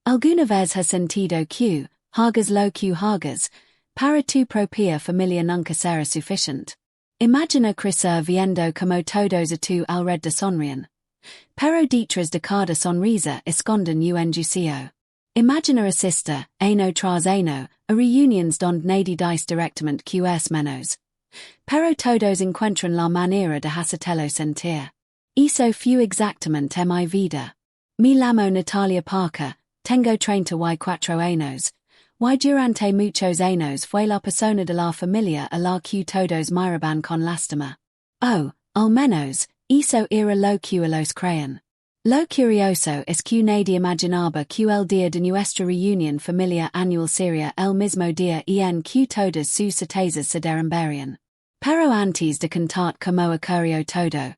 Alguna vez ha sentido que, hagas lo que hagas, para tu propia familia nunca será suficiente. Imagina crecer viendo como todos a tu alrededor sonríen. Pero detrás de cada sonrisa esconden un juicio. Imagina asista, ano tras ano, a reunions donde nadie dice directamente que es menos. Pero todos encuentran la manera de hacerlo sentir. Eso fue exactamente mi vida. Me llamo Natalia Parker, tengo 34 años. Y durante muchos años fue la persona de la familia a la que todos miraban con lástima. Oh, al menos, eso era lo que ellos creían. Lo curioso es que nadie imaginaba que el día de nuestra reunión familiar anual sería el mismo día en que todas sus certezas se derrumbarían. Pero antes de contar como ocurrió todo,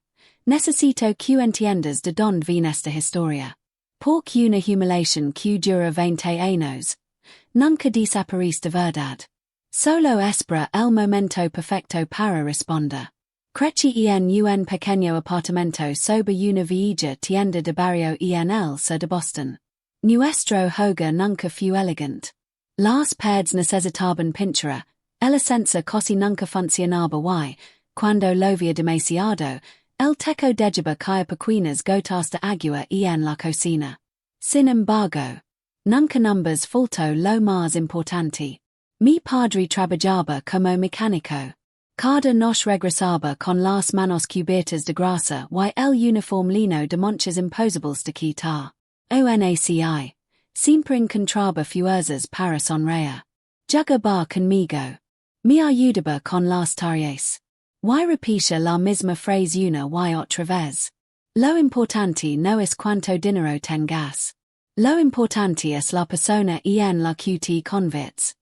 necesito que entiendas de dónde viene esta historia. Porque una humiliación que dura 20 años nunca desaparece de verdad. Solo espera el momento perfecto para responder. Crecí en un pequeño apartamento sobre una villa tienda de barrio en el sur de Boston. Nuestro hogar nunca fue elegante. Las paredes necesitaban pintura, el ascensor casi nunca funcionaba y, cuando llovía demasiado, el techo dejaba caer pequeñas gotas de agua en la cocina. Sin embargo, nunca numbers faltó lo más importante. Mi padre trabajaba como mecánico. Cada nos regresaba con las manos cubiertas de grasa y el uniforme lino de manchas imposibles de quitar. ONACI. Siempre encontraba fuerzas para sonreír. Jugaba conmigo. Me ayudaba con las tareas. Y repetía la misma frase una y otra vez. Lo importante no es cuánto dinero tengas. Lo importante es la persona en la que te conviertes.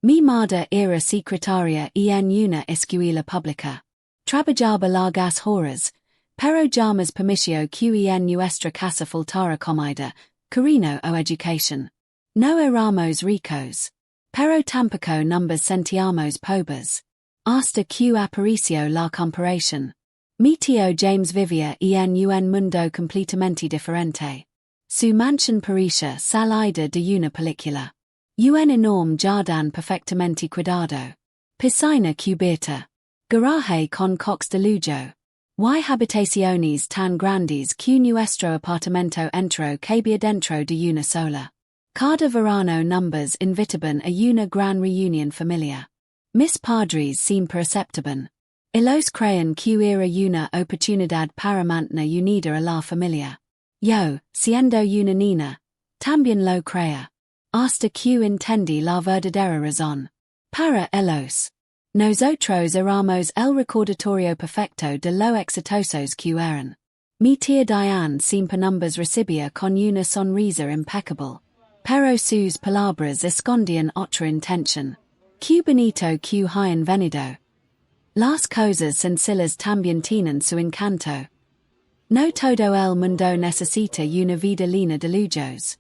Mi madre era secretaria en una escuela pública. Trabajaba largas horas, pero jamás permitió que en nuestra casa faltara comida, cariño o educación. No éramos ricos, pero tampoco nos sentíamos pobres. Hasta que apareció la comparación. Mi tío James vivía en un mundo completamente diferente. Su mansión parecía salida de una película. Un enorme jardín perfectamente cuidado. Piscina cubierta. Garaje con cox de lujo. Y habitaciones tan grandes que nuestro apartamento entró cabía dentro de una sola. Cada verano numbers invitaban a una gran reunión familiar. Mis padres siempre aceptaban. Ellos creían que era una oportunidad para mantener unida a la familia. Yo, siendo una niña, también lo creía. Hasta que entendí la verdadera razón. Para ellos. Nosotros éramos el recordatorio perfecto de lo exitosos que eran. Mi tía Diane siempre nos recibía con una sonrisa impecable. Pero sus palabras escondían otra intención. Qué bonito que hayan venido. Las cosas sencillas también tienen su encanto. No todo el mundo necesita una vida llena de lujos.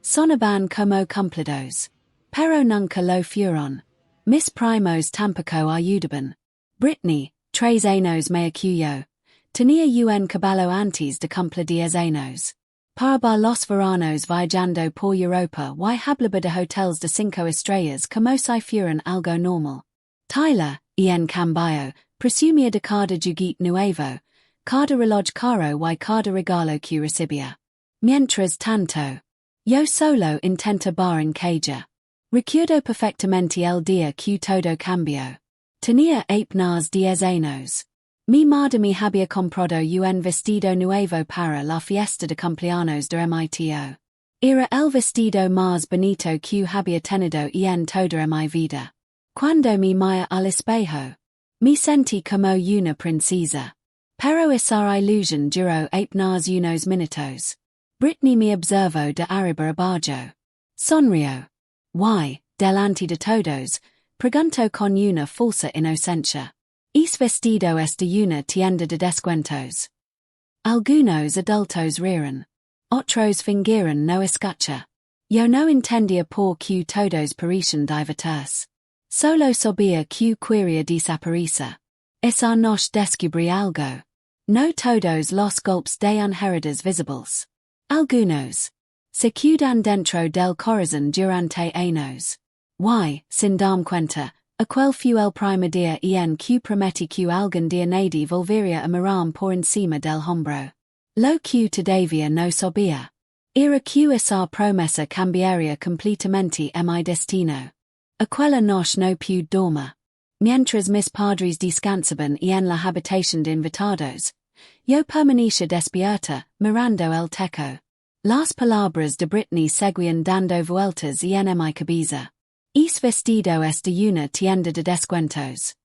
Sonaban como cumplidos. Pero nunca lo fueron. Mis primos tampoco ayudaban. Britney, 3 años me acuyo. Tenía un caballo antes de cumplir 10 años. Para los veranos viajando por Europa y hablaba de hoteles de 5 estrellas como si fueran algo normal. Tyler, en cambio, presumía de cada juguete nuevo, cada reloj caro y cada regalo que recibía. Mientras tanto, yo solo intentaba en calla. Recuerdo perfectamente el día que todo cambió. Tenía apenas 10 años. Mi madre me había comprado un vestido nuevo para la fiesta de cumpleaños de mi tío. Era el vestido más bonito que había tenido en toda mi vida. Cuando me miré al espejo, me sentí como una princesa. Pero esa ilusión duró apenas unos minutos. Britney me observó de arriba abajo. Sonrió. Y, delante de todos, preguntó con una falsa inocencia. ¿Es vestido es de una tienda de descuentos? Algunos adultos rieron. Otros fingieron no escuchar. Yo no entendía por qué todos parecían divertirse. Solo sabía que quería desaparecer. Esa noche descubrí algo. No todos los golpes de inheridas visibles. Algunos. Se quedan dentro del corazón durante años. Y, sin darme cuenta, aquel fue el primer día en que prometí que algún día nadie volvería a mirarme por encima del hombro. Lo que todavía no sabía era que esa promesa cambiaría completamente mi destino. Aquella noche no pude dormir. Mientras mis padres descansaban en la habitación de invitados, yo permanecía despierta, mirando el techo. Las palabras de Britney seguían dando vueltas en mi cabeza. Es vestido de una tienda de descuentos.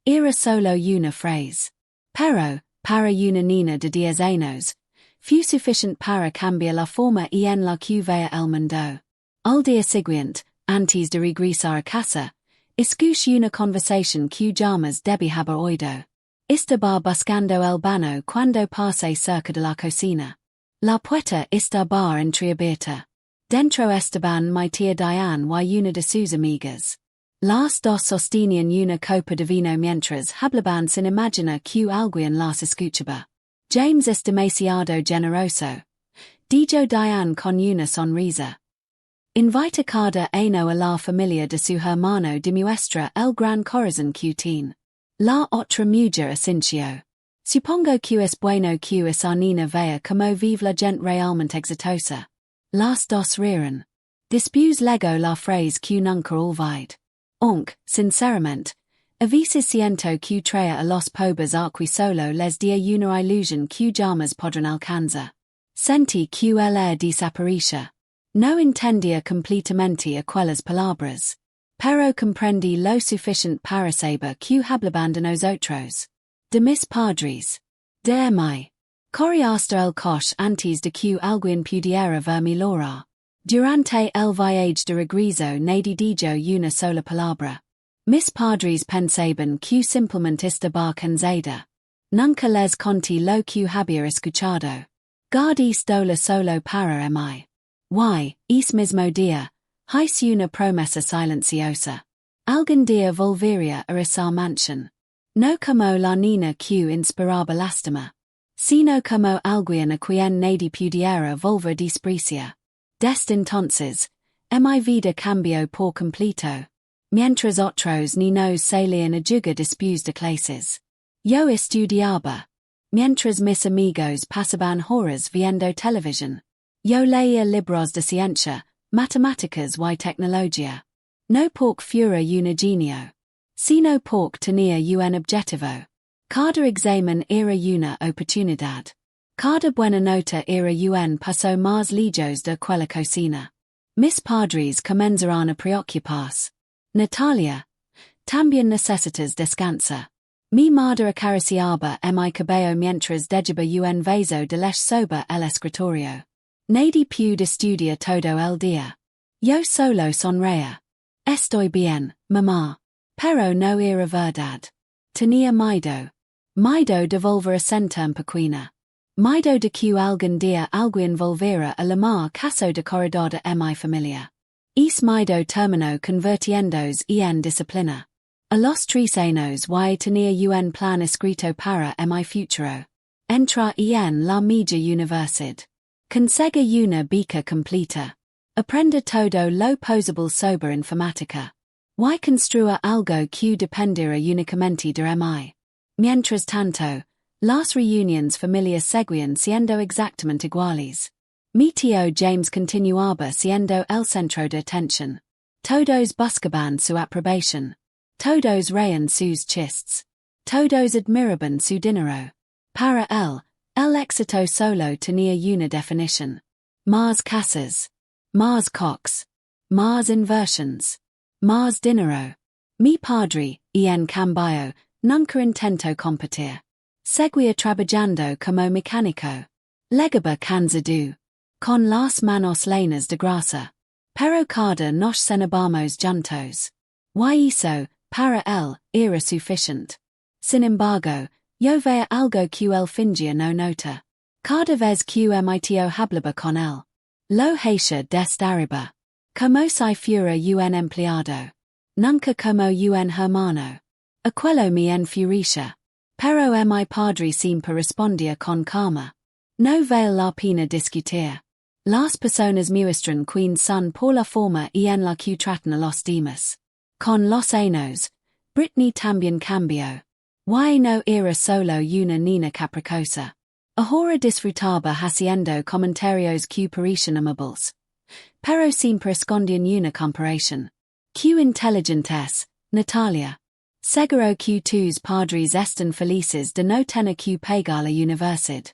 Era solo una frase. Pero, para una niña de 10 años, fue suficiente para cambiar la forma en la que veía el mundo. Al día siguiente, antes de regresar a casa, escuché una conversación que jamás debí haber oído. Estaba buscando el baño cuando pasé cerca de la cocina. La puerta estaba entreabierta. Dentro estaban mi tía Diane y una de sus amigas. Las dos sostenían una copa de vino mientras hablaban sin imaginar que alguien las escuchaba. James es demasiado generoso, dijo Diane con una sonrisa. Invita cada uno a la familia de su hermano demuestra el gran corazón que tiene. La otra mujer asintió. Supongo que es bueno que esa niña vea como vive la gente realmente exitosa. Las dos rieron. Después legó la frase que nunca olvidé. Sinceramente, a veces siento que trae a los pobres aquí solo les da una ilusión que jamás podrán alcanzar. Sentí que el desapareció. No entendía completamente aquellas palabras, pero comprendí lo suficiente para saber que hablaban de nosotros. De mis padres. De mí. Corrí hasta el coche antes de que alguien pudiera verme llorar. Durante el viaje de regreso nadie dijo una sola palabra. Mis padres pensaban que simplemente estaba cansada. Nunca les conté lo que había escuchado. Guardé esto solo para mí. Ese mismo día, hice una promesa silenciosa. Algún día volvería a esa mansión. No como la niña que inspiraba lástima, sino como alguien a quien nadie pudiera volver desprecia. Desde entonces, mi vida cambió por completo. Mientras otros niños salían a jugar después de clases, yo estudiaba. Mientras mis amigos pasaban horas viendo televisión, yo leía libros de ciencia, matemáticas y tecnología. No porque fuera un genio, sino porque tenía un objetivo. Cada examen era una oportunidad. Cada buena nota era un paso más lejos de aquella cocina. Mis padres comenzaron a preocuparse. Natalia, también necesitas descansar. Mi madre acariciaba mi cabello mientras dejaba un vaso de leche sobre el escritorio. Nadie puede estudiar todo el día. Yo solo sonreía. Estoy bien, mamá. Pero no era verdad. Tenía miedo. Miedo de volver a sentirme pequeña. Miedo de que algún día alguien volviera a llamar caso de corredor de mi familia. Ese miedo terminó convirtiéndose en disciplina. A los 3 años y tenía un plan escrito para mi futuro. Entra en la media universidad. Conseguí una beca completa. Aprender todo lo posible sobre informática. Y construir algo que dependiera únicamente de mí. Mientras tanto, las reuniones familiares seguían siendo exactamente iguales. Mi tío James continuaba siendo el centro de atención. Todos buscaban su aprobación. Todos reían sus chistes. Todos admiraban su dinero. Para él, el éxito solo tenía una definición. Más casas. Más coches. Más inversiones. Más dinero. Mi padre, en cambio, nunca intentó competir. Seguía trabajando como mecánico. Legaba cansado. Con las manos llenas de grasa. Pero cada noche cenábamos juntos. Y eso, para él, era suficiente. Sin embargo, yo veía algo que él fingía no nota. Cada vez que mi tío hablaba con él. Lo hacía desde arriba. Como si fuera un empleado. Nunca como un hermano. Aquello me enfurecía. Pero mi padre siempre respondía con calma. No vale la pena discutir. Las personas muestran quien son por la forma en la que tratan a los demás. Con los años, Britney también cambió. Y no era solo una niña caprichosa. Ahora disfrutaba haciendo comentarios que parecían amables. Pero siempre escondían una comparación. Q inteligente es, Natalia. Seguro que tus padres están felices de no tener que pagar la universidad.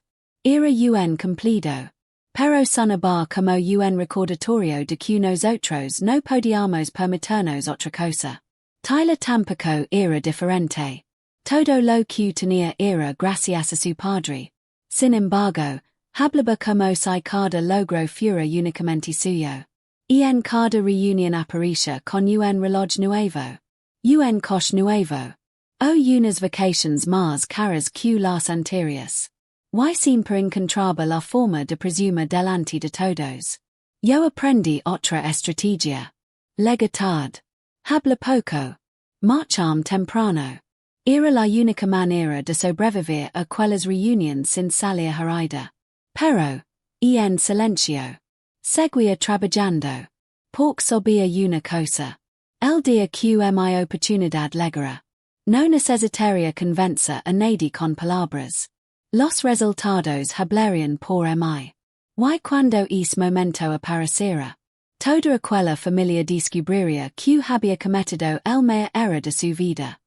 Era un cumplido. Pero sonabar como un recordatorio de que nosotros no podíamos permitirnos otra cosa. Tyler tampoco era diferente. Todo lo que tenía era gracias a su padre. Sin embargo, hablaba como si cada logro fuera únicamente suyo. En cada reunión aparecía con un reloj nuevo. Un coche nuevo. O unas vacaciones más caras que las anteriores. Y siempre encontraba la forma de presumir delante de todos. Yo aprendí otra estrategia. Llega tarde. Habla poco. Marcham temprano. Era la única manera de sobrevivir a aquellas reuniones sin salir herida. Pero, en silencio. Seguía trabajando. Porque sabía una cosa. El día que mi oportunidad llegara. No necesitaría convencer a nadie con palabras. Los resultados hablarían por mí. Y cuando ese momento apareciera, toda aquella familia descubriría que había cometido el mayor error de su vida.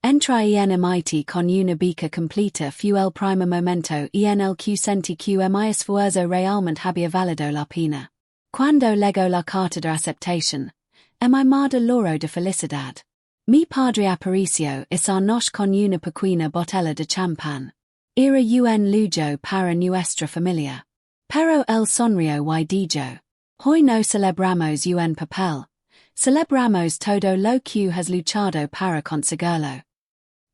Entré en MIT con una beca completa fue el primer momento en el que sentí que mi esfuerzo realmente había valido la pena. Cuando llegó la carta de aceptación, mi madre lloró de felicidad. Mi padre apareció esa noche con una pequeña botella de champán. Era un lujo para nuestra familia. Pero él sonrió y dijo: Hoy no celebramos un papel. Celebramos todo lo que has luchado para conseguirlo.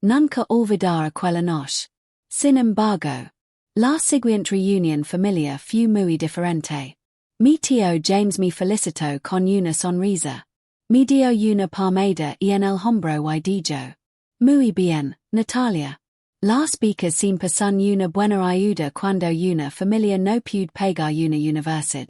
Nunca olvidar aquella noche. Sin embargo, la siguiente reunión familiar fue muy diferente. Mi tío James me felicitó con una sonrisa. Me dio una palmada en el hombro y dijo: Muy bien, Natalia. Las becas siempre son una buena ayuda cuando una familia no puede pagar una universidad.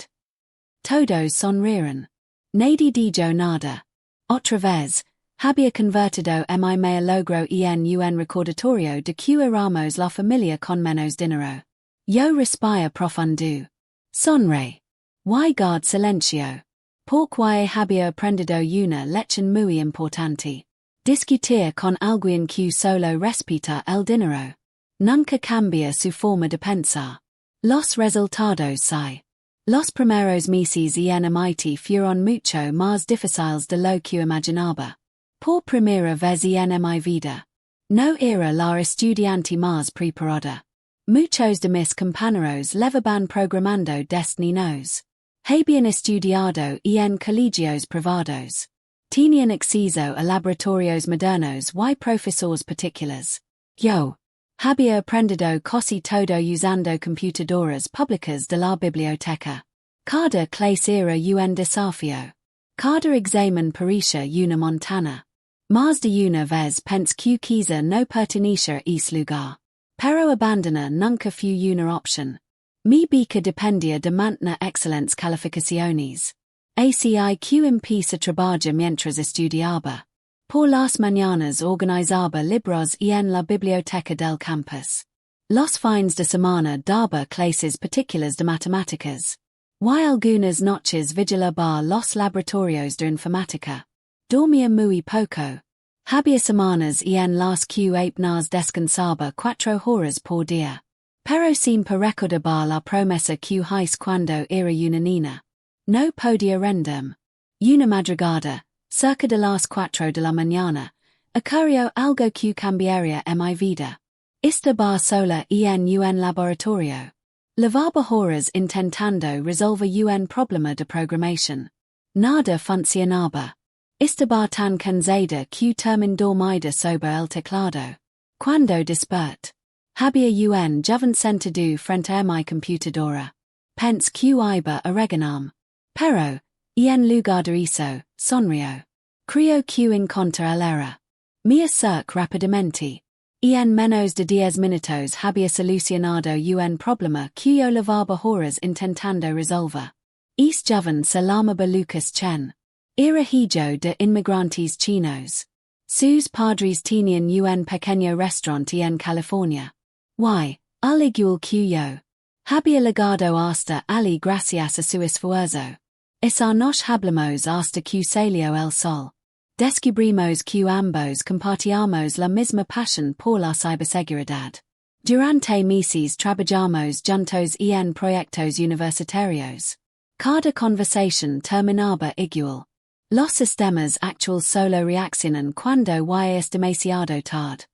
Todos sonrieron. Nadie dijo nada. Otra vez, había convertido mi mayor logro en un recordatorio de que éramos la familia con menos dinero. Yo respiré profundo. Sonreí. Y guard silencio. Porque había aprendido una lección muy importante. Discutir con alguien que solo respeta el dinero. Nunca cambia su forma de pensar. Los resultados sí. Los primeros meses en MIT fueron mucho más difíciles de lo que imaginaba. Por primera vez en mi vida. No era la estudiante más preparada. Muchos de mis compañeros levaban programando destinos. Habían estudiado en colegios privados. Tenían acceso a laboratorios modernos y profesores particulares. Yo había aprendido casi todo usando computadoras públicas de la biblioteca. Cada clase era un desafío. Cada examen parecía una montaña. Más de una vez pensé que quizá no pertenecía a ese lugar. Pero abandonar nunca fue una opción. Mi beca dependía de mantener excelentes calificaciones. Así que empecé a trabajar mientras estudiaba. Por las mañanas organizaba libros en la biblioteca del campus. Los fines de semana daba clases particulares de matemáticas. Y algunas noches vigilaba los laboratorios de informática. Dormía muy poco. Había semanas en las que apenas descansaba 4 horas por día. Pero siempre recordaba la promesa que hice cuando era una niña. No podía rendirme. Una madrugada, cerca de las 4 de la mañana, ocurrió algo que cambiaría mi vida. Estaba sola en un laboratorio. Llevaba horas intentando resolver un problema de programación. Nada funcionaba. Estaba tan cansada que terminé dormida sobre el teclado. Cuando desperté, había un joven sentado frente a mi computadora. Pensé que iba a regañarme. Pero, en lugar de eso, sonrió. Creo que encontré el error. Me acerqué rápidamente. En menos de 10 minutos había solucionado un problema cuyo levaba horas intentando resolver. Es joven se llamaba Lucas Chen. Era hijo de inmigrantes chinos. Sus padres tenían un pequeño restaurante en California. Al igual cuyo había legado hasta allí gracias a su esfuerzo. Nos hablamos hasta que salió el sol. Descubrimos que ambos compartíamos la misma pasión por la ciberseguridad. Durante meses trabajamos juntos en proyectos universitarios. Cada conversación terminaba igual. Los sistemas actuales solo reaccionan cuando es demasiado tarde.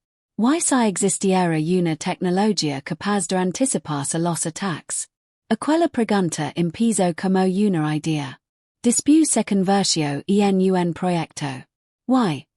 Si existiera una tecnología capaz de anticiparse los ataques. Aquella pregunta empezó como una idea. Después se convirtió en un proyecto.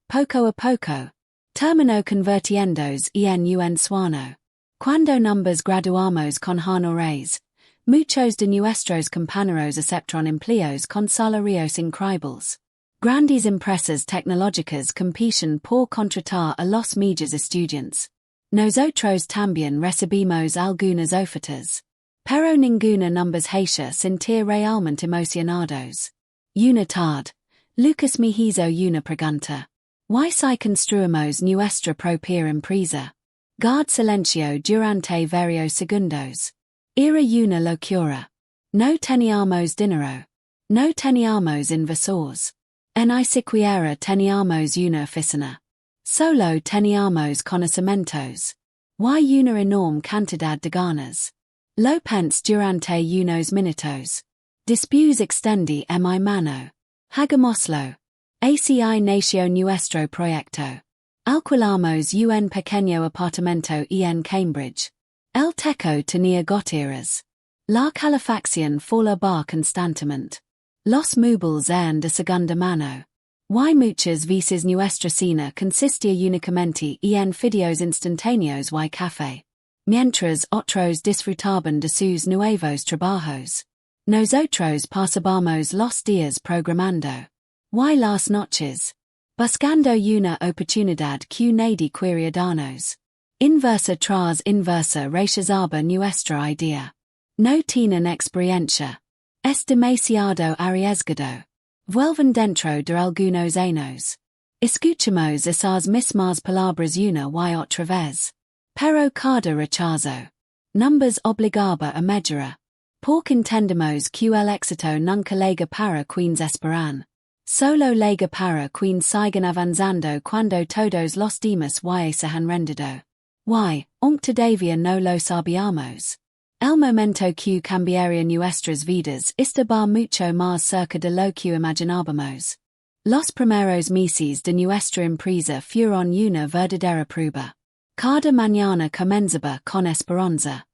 Poco a poco. Terminó convirtiéndose en un sueño. Cuando nos graduamos con honores, muchos de nuestros compañeros aceptaron empleos con salarios increíbles. Grandes empresas tecnológicas compiten por contratar a los mejores estudiantes. Nosotros también recibimos algunas ofertas. Pero ninguna nos hace sentir realmente emocionados. Una tarde, Lucas me hizo una pregunta. Si construimos nuestra propia empresa? Guard silencio durante varios segundos. Era una locura. No teníamos dinero. No teníamos inversores. Ni siquiera teníamos una oficina. Solo teníamos conocimientos. Una enorme cantidad de ganas. Lo pensé durante unos minutos. Después extendí mi mano. Hagámoslo. Así nació nuestro proyecto. Alquilamos un pequeño apartamento en Cambridge. El techo tenía goteras. La calefacción falaba constantemente. Los muebles eran de segunda mano. Muchas veces nuestra cena consistía únicamente en fideos instantáneos y café. Mientras otros disfrutaban de sus nuevos trabajos. Nosotros pasábamos los días programando. Las noches. Buscando una oportunidad que nadie quería darnos. Inversa tras inversa rechazaba nuestra idea. No tienen experiencia. Es demasiado arriesgado. Vuelven dentro de algunos años. Escuchamos esas mismas palabras una y otra vez. Pero cada rechazo. Nos obligaba a mejorar. Porque entendemos que el éxito nunca llega para quienes esperan. Solo llega para quienes siguen avanzando cuando todos los demás se han rendido. Aunque todavía no lo sabíamos. El momento que cambiaría nuestras vidas estaba mucho más cerca de lo que imaginábamos. Los primeros meses de nuestra empresa fueron una verdadera prueba. Cada mañana comenzaba con esperanza.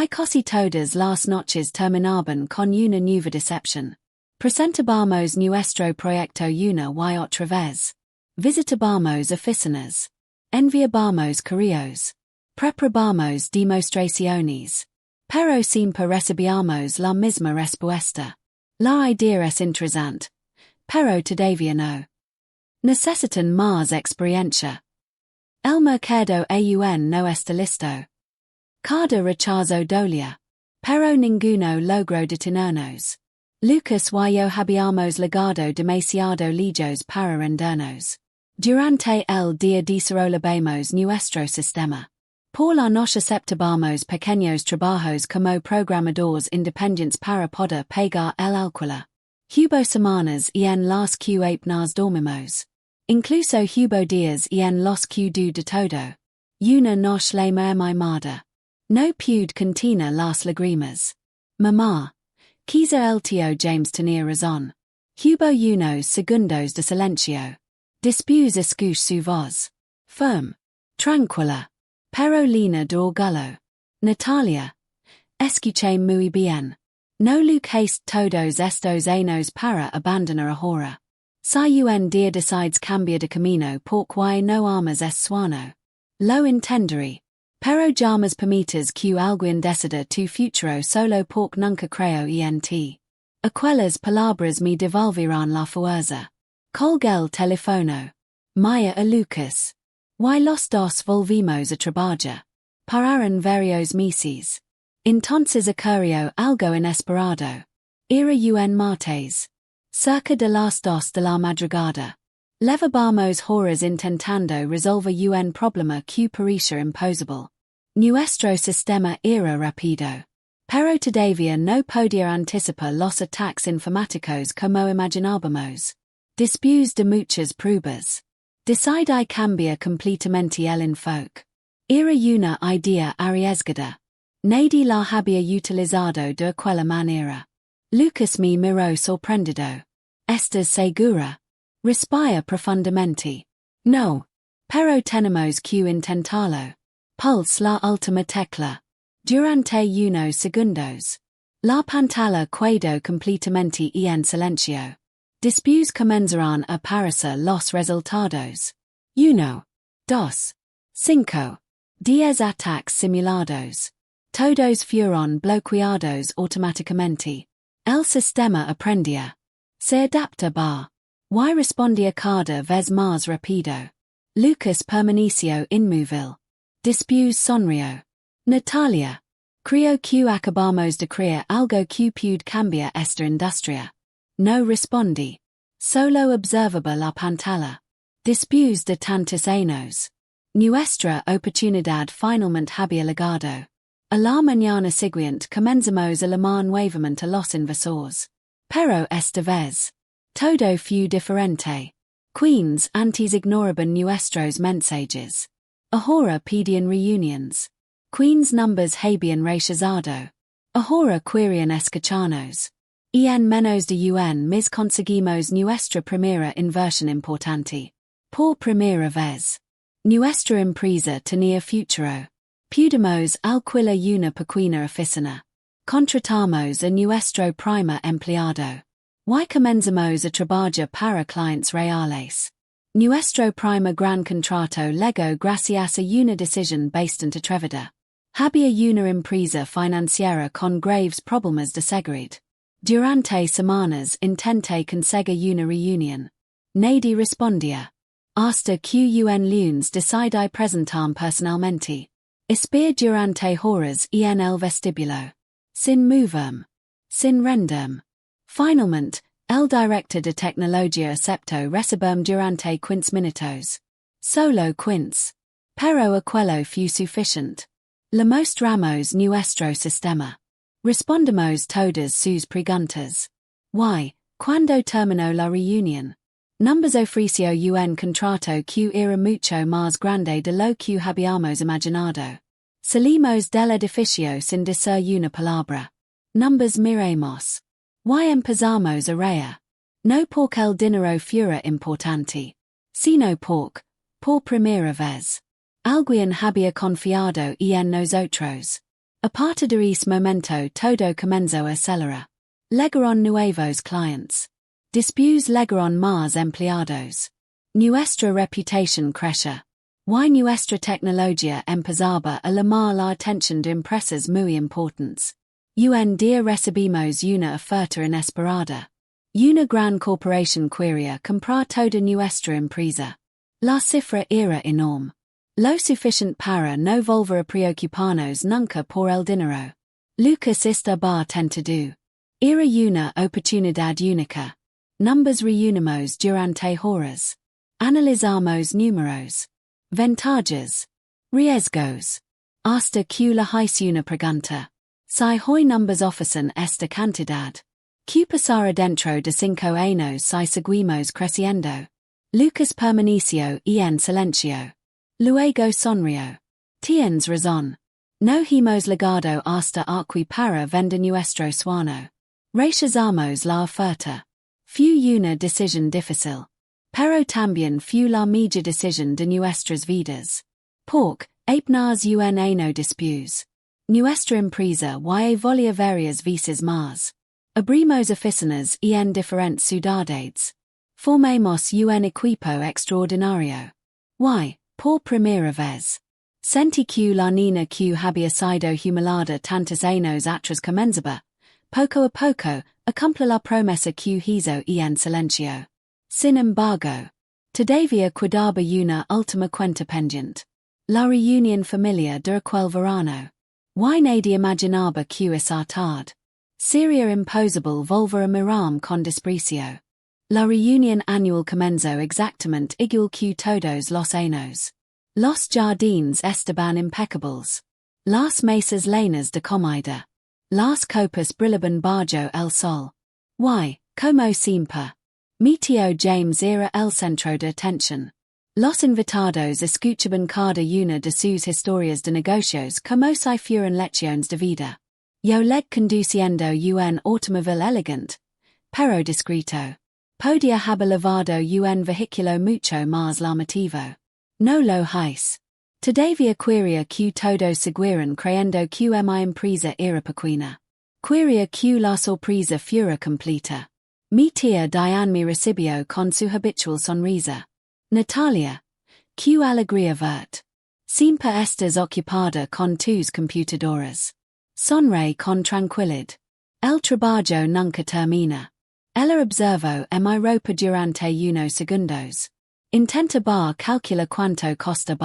Casi todas las noches terminaban con una nueva decepción. Presentábamos nuestro proyecto una y otra vez. Visitábamos oficinas. Enviábamos correos. Preparábamos demostraciones. Pero siempre recibíamos la misma respuesta. La idea es interesante. Pero todavía no. Necesitan más experiencia. El mercado aún no está listo. Cada rechazo dolía. Pero ninguno logró detenernos. Lucas y yo habíamos legado demasiado lejos para rendirnos. Durante el día desarrollamos nuestro sistema. Por la noche aceptábamos pequeños trabajos como programadores independientes para poder pagar el alquiler. Hubo semanas en las que apenas dormimos. Incluso hubo días en los que de todo. Una noche la mi madre. No pude contener las lágrimas. Mamá. Quizá el tío James tenía razón. Hubo unos segundos de silencio. Después escuché su voz. Firme. Tranquila. Pero llena de orgullo. Natalia. Escuché muy bien. No lucas todos estos años para abandonar ahora. Si un día decides cambiar de camino porque no amas es sueño. Lo entenderé. Pero llamas permites que alguien decida tu futuro solo porque nunca creo en ti. Aquellas palabras me devolverán la fuerza. Colgué el teléfono. Maya a Lucas. Why los dos volvimos a trabajar? Pararon varios meses. Entonces ocurrió algo inesperado. Era un martes. Cerca de las dos de la madrugada. Levantábamos horas intentando resolver un problema que parecía imposible. Nuestro sistema era rápido. Pero todavía no podía anticipar los ataques informáticos como imaginábamos. Después de muchas pruebas, decidí cambiar completamente el enfoque. Era una idea arriesgada. Nadie la había utilizado de aquella manera. Lucas me miró sorprendido. ¿Estás segura? Respira profundamente. No. Pero tenemos que intentarlo. Pulse la última tecla. Durante unos segundos. La pantalla quedó completamente en silencio. Después comenzaron a aparecer los resultados. 1, 2, 5, 10 ataques simulados. Todos fueron bloqueados automáticamente. El sistema aprendía. Se adaptaba. Y respondía cada vez más rápido. Lucas permaneció inmóvil. Después sonrió. Natalia. Creo que acabamos de crear algo que puede cambiar esta industria. No respondí. Solo observaba la pantalla. Después de tantos años. Nuestra oportunidad finalmente había llegado. A la mañana siguiente comenzamos a llamar nuevamente a los inversores. Pero esta vez. Todo fue diferente. Quienes antes ignoraban nuestros mensajes. Ahora pedían reuniones. Quienes numbers habían rechazado. Ahora querían escucharnos. En menos de mes conseguimos nuestra primera inversión importante. Por primera vez. Nuestra empresa tenía futuro. Pudimos alquilar una pequeña oficina. Contratamos a nuestro primer empleado. Y comenzamos a trabajar para clientes reales. Nuestro primer gran contrato llegó gracias a una decisión bastante atrevida. Había una empresa financiera con graves problemas de seguridad. Durante semanas intenté conseguir una reunión. Nadie respondía. Hasta que un lunes decidí presentarme personalmente. Esperé durante horas en el vestíbulo. Sin moverme. Sin rendirme. Finalmente, el director de tecnología aceptó recibirme durante 15 minutos. Solo 15. Pero aquello fue suficiente. Le mostramos nuestro sistema. Respondemos todas sus preguntas. Y, cuando terminó la reunión, nos ofreció un contrato que era mucho más grande de lo que habíamos imaginado. Salimos del edificio sin decir una palabra. Nos miramos. Y empezamos a reír. No porque el dinero fuera importante, sino porque, por primera vez, alguien había confiado en nosotros. A partir de ese momento todo comenzó a acelerar. Llegaron nuevos clientes. Después llegaron más empleados. Nuestra reputación creció. Y nuestra tecnología empezaba a llamar la atención de empresas muy importantes. Un día recibimos una oferta inesperada. Una gran corporación quería comprar toda nuestra empresa. La cifra era enorme. Lo suficiente para no volver a preocuparnos nunca por el dinero. Lucas estaba tentado. Era una oportunidad única. Nos reunimos durante horas. Analizamos números. Ventajas. Riesgos. Hasta que le hice una pregunta. Si hoy nos ofrecen esta cantidad. ¿Qué pasará dentro de 5 años si seguimos creciendo? Lucas permaneció en silencio. Luego sonrió. Tienes razón. No hemos llegado hasta aquí para vender nuestro sueño. Rechazamos la oferta. Fue una decisión difícil. Pero también fue la mejor decisión de nuestras vidas. Porque, apenas un año después, nuestra empresa y volía varias veces más. Abrimos oficinas en diferentes ciudades. Formamos un equipo extraordinario. Y, por primera vez, sentí que la niña que había sido humillada tantos años atrás comenzaba, poco a poco, a cumplir la promesa que hizo en silencio. Sin embargo, Todavía quedaba una última cuenta pendiente. La reunión familiar de aquel verano. Why nadie imaginaba que esa tarde sería imposible volver a mirar con desprecio. La reunión anual comenzó exactamente igual que todos los años. Los jardines estaban impecables. Las mesas llenas de comida. Las copas brillaban bajo el sol. Why, como siempre. Meteo James era el centro de atención. Los invitados escuchaban cada una de sus historias de negocios como si fueran lecciones de vida. Yo leg conduciendo un automóvil elegante, pero discreto. Podía haber llevado un vehículo mucho más llamativo. No lo hice. Todavía quería que todos siguieran creyendo que mi empresa era pequeña. Quería que la sorpresa fuera completa. Mi tía Diane me recibió con su habitual sonrisa. Natalia, que alegría verte. Siempre estás ocupada con tus computadoras. Sonreí con tranquilidad. El trabajo nunca termina. Ella observó mi ropa durante unos segundos. Intenta calcula cuánto costa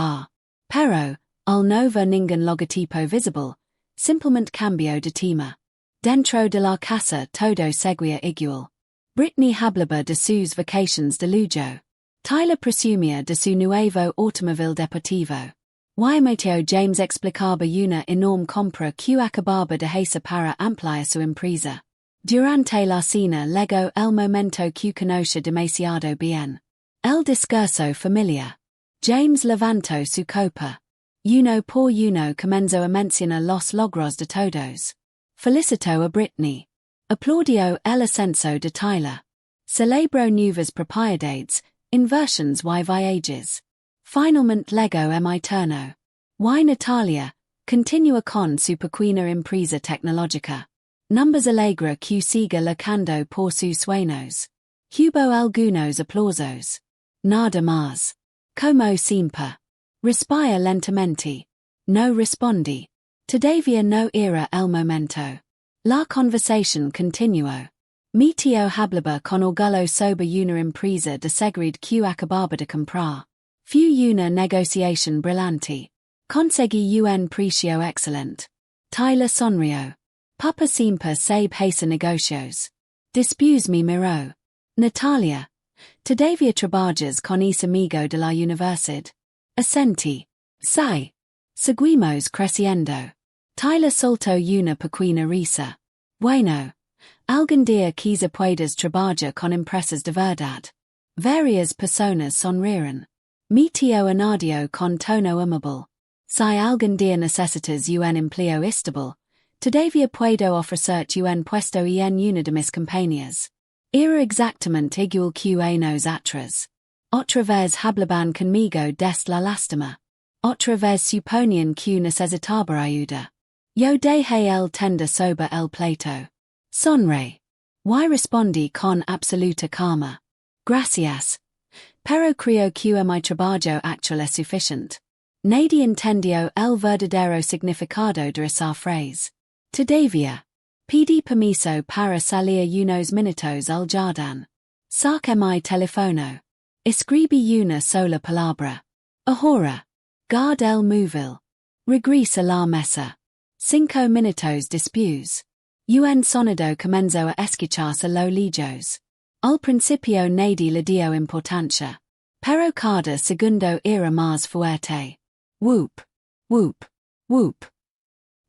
pero, al no ver ningún logotipo visible, simplemente cambió de tema. Dentro de la casa todo seguía igual. Britney hablaba de sus vacaciones de lujo. Tyler presumía de su nuevo automóvil deportivo. Mateo James explicaba una enorme compra que acababa de hacer para ampliar su empresa. Durante la cena llegó el momento que conoce demasiado bien. El discurso familiar. James levantó su copa. Uno por uno comenzó a mencionar los logros de todos. Felicitó a Britney. Aplaudió el ascenso de Tyler. Celebró nuevas propiedades, inversiones y viajes. Finalmente llegó mi turno. Natalia, continúa con su pequeña empresa tecnológica. Numbers alegra que siga luchando por sus sueños. Hubo algunos aplausos. Nada más. Como siempre. Respira lentamente. No respondí. Todavía no era el momento. La conversación continuó. Mi tío hablaba con orgullo sobre una empresa de seguridad que acababa de comprar. Fue una negociación brillante. Conseguí un precio excelente. Tyler sonrió. Papa siempre sabe hacer negocios. Después me miró. Natalia, todavía trabajas con ese amigo de la universidad. Asentí. Sí. Seguimos creciendo. Tyler soltó una pequeña risa. Bueno. Algún día quizá puedas trabajar con empresas de verdad. Varias personas sonrieron. Mi tío añadió con tono amable. Si algún día necesitas un empleo estable, todavía puedo ofrecerte un puesto en una de mis compañías. Era exactamente igual que años atrás. Otra vez hablaban conmigo desde la lástima. Otra vez suponían que necesitaba ayuda. Yo dejé el tender sobre el plato. Sonreí. Respondí con absoluta calma. Gracias. Pero creo que mi trabajo actual es suficiente. Nadie entendió el verdadero significado de esa frase. Todavía. Pedí permiso para salir unos minutos al jardín. Saqué mi teléfono. Escribí una sola palabra. Ahora. Guarda el móvil. Regresa la mesa. 5 minutos después. Un sonido comenzó a escucharse lo lejos. Al principio nadie le dio importancia. Pero cada segundo era más fuerte. Whoop. Whoop. Whoop.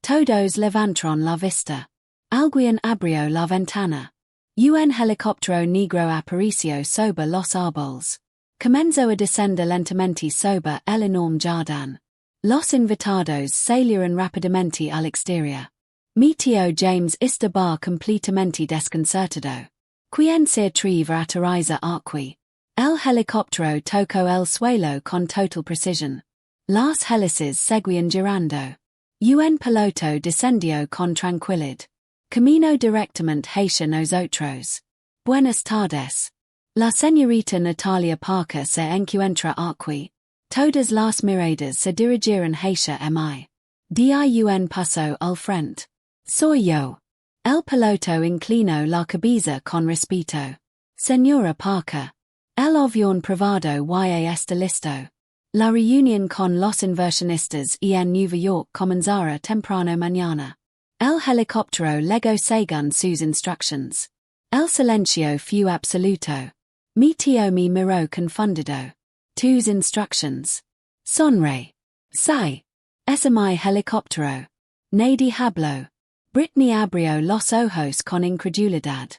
Todos levantaron la vista. Alguien abrió la ventana. Un helicóptero negro apareció sobre los árboles. Comenzó a descender lentamente sobre el enorme jardín. Los invitados salieron rápidamente al exterior. Mi tío James estaba completamente desconcertado. ¿Quién se atreve a aterrizar aquí? El helicóptero tocó el suelo con total precisión. Las hélices seguían girando. Un piloto descendió con tranquilidad. Camino directamente hacia nosotros. Buenas tardes. La señorita Natalia Parker se encuentra aquí. Todas las miradas se dirigieron hacia mí. Di un paso al frente. Soy yo. El piloto inclinó la cabeza con respeto. Señora Parker. El avión privado y está listo. La reunión con los inversionistas en Nueva York comenzará temprano mañana. El helicóptero llegó según sus instructions. El silencio fue absoluto. Mi tío me miró confundido. Tus instructions. Sonre. Sí. Es mi helicóptero. Nadie habló. Britney abrió los ojos con incredulidad.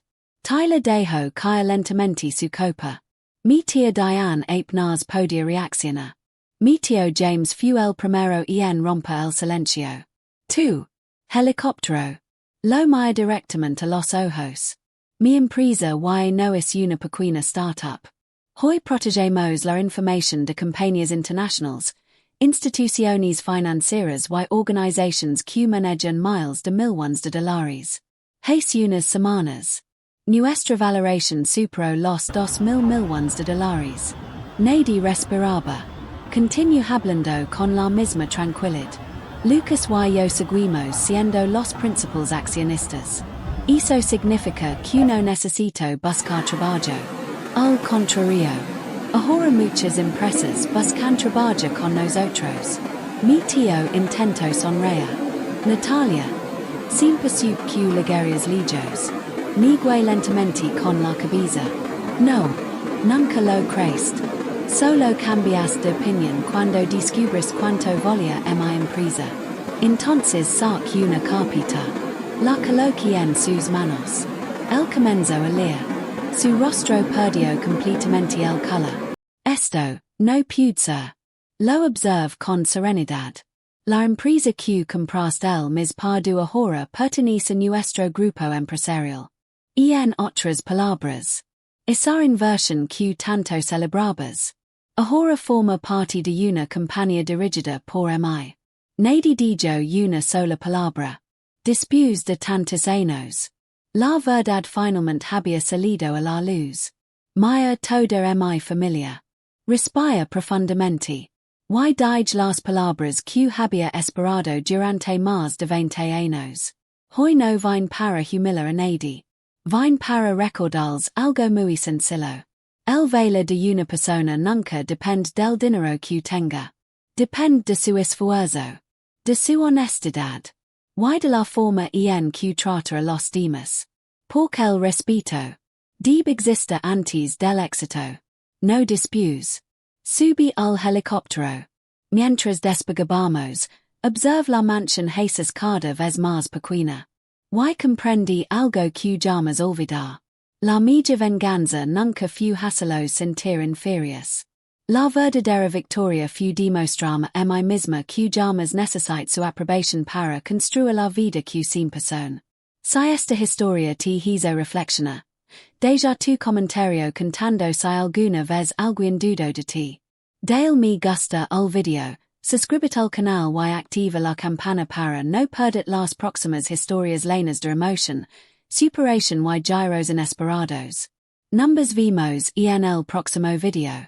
Tyler dejó caer lentamente su copa. Mi tía Diane apenas podía reaccionar. Mi tío James fue el primero en romper el silencio. Tu helicóptero. Lo mira directamente a los ojos. Mi empresa y no es una pequeña startup. Hoy protegemos la información de compañías internationales, instituciones financieras y organizations que manejan miles de millones de dólares. Hace unas semanas. Nuestra valoración superó los 2.000 millones de dólares. Nadie respiraba. Continuó hablando con la misma tranquilidad. Lucas y yo seguimos siendo los principales accionistas. Eso significa que no necesito buscar trabajo. Al contrario. Ahora muchas empresas buscan trabajo con nosotros. Mi tío intentó sonreír. Natalia. Siempre supe que ligerías lejos. Nigue lentamente con la cabeza. No. Nunca lo creíste. Solo cambiaste de opinión cuando descubres cuánto valía mi empresa. Entonces saque una carpeta. La coloqué en sus manos. Él comenzó a leer. Su rostro perdió completamente el color. Esto, no puede ser. Lo observe con serenidad. La empresa que compraste el mes pasado ahora pertenece a nuestro grupo empresarial. En otras palabras. Esa inversión que tanto celebrabas. Ahora forma parte de una compañía dirigida por mí. Nadie dijo una sola palabra. Después de tantos años. La verdad finalmente había salido a la luz. Maya toda mi familia. Respira profundamente. Y dije las palabras que había esperado durante más de 20 años. Hoy no vine para humillar a nadie. Vine para recordarles algo muy sencillo. El valor de una persona nunca depende del dinero que tenga. Depende de su esfuerzo. De su honestidad. Y de la forma en que trata a los demás. Porque el respeto. Debe existe antes del éxito. No después. Subí al helicóptero. Mientras despegamos, observe la mansión Jesus cada vez más pequeña. Y comprendí algo que jamás olvidar. La milla venganza nunca fue hacelos sentir inferiores. La verdadera victoria fue demostrarme a mí misma que jamás necesito su aprobación para construir la vida que siempre son. Si esta historia te hizo reflexionar. Deja tu comentario contando si alguna vez alguien dudó de ti. Dale me gusta el video, suscríbete al canal y activa la campana para no perder las próximas historias llenas de emoción, superación y giros inesperados. Nos vemos en el próximo video.